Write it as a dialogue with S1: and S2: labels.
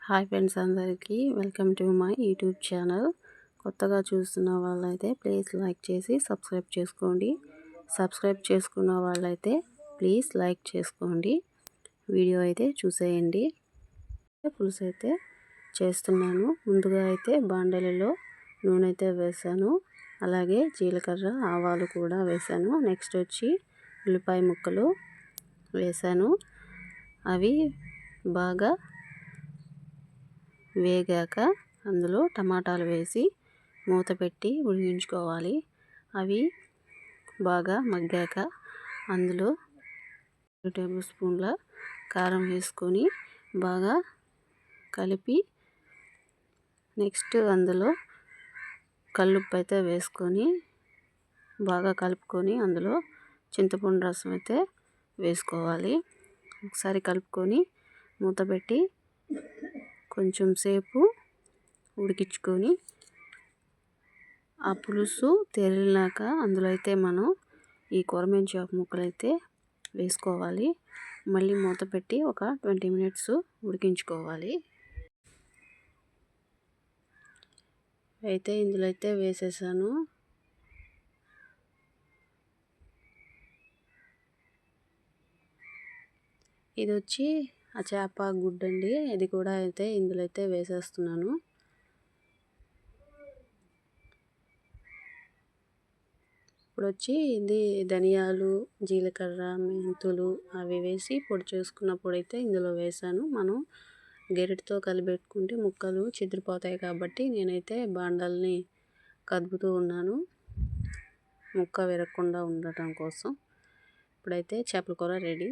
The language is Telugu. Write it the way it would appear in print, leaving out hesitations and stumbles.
S1: హాయ్ ఫ్రెండ్స్, అందరికీ welcome to my YouTube channel. కొత్తగా చూస్తున్న వాళ్ళైతే ప్లీజ్ లైక్ చేసి సబ్స్క్రైబ్ చేసుకోండి. సబ్స్క్రైబ్ చేసుకున్న వాళ్ళైతే ప్లీజ్ లైక్ చేసుకోండి. వీడియో అయితే చూసేయండి. పులుసు అయితే చేస్తున్నాను. ముందుగా అయితే బాండలిలో నూనె అయితే వేసాను. అలాగే జీలకర్ర, ఆవాలు కూడా వేసాను. నెక్స్ట్ వచ్చి ఉల్లిపాయ ముక్కలు వేసాను. అవి బాగా వేగాక అందులో టమాటాలు వేసి మూత పెట్టి ఉడికించుకోవాలి. అవి బాగా మగ్గాక అందులో 2 టేబుల్ స్పూన్ల కారం వేసుకొని బాగా కలిపి నెక్స్ట్ అందులో కల్లుప్పు అయితే వేసుకొని బాగా కలుపుకొని అందులో చింతపండు రసం అయితే వేసుకోవాలి. ఒకసారి కలుపుకొని మూత పెట్టి కొంచెం సేపు ఉడికించుకొని ఆ పులుసు తెరిలినాక అందులో అయితే మనం ఈ కొరమేను చేప ముక్కలు అయితే వేసుకోవాలి. మళ్ళీ మూత పెట్టి ఒక 20 మినిట్స్ ఉడికించుకోవాలి. అయితే ఇందులో అయితే వేసేసాను. ఇది వచ్చి ఆ చేప గుడ్డు అండి. ఇది కూడా అయితే ఇందులో అయితే వేసేస్తున్నాను. ఇప్పుడు వచ్చి ఇది ధనియాలు, జీలకర్ర, మెంతులు అవి వేసి పొడి చేసుకున్న పొడి అయితే ఇందులో వేసాను. మనం గెరిటితో కలిపెట్టుకుంటే ముక్కలు చెదిరిపోతాయి కాబట్టి నేనైతే బాండల్ని కదుపుతూ ఉన్నాను, ముక్క విరగకుండా ఉండటం కోసం. ఇప్పుడైతే చేపల కూర రెడీ.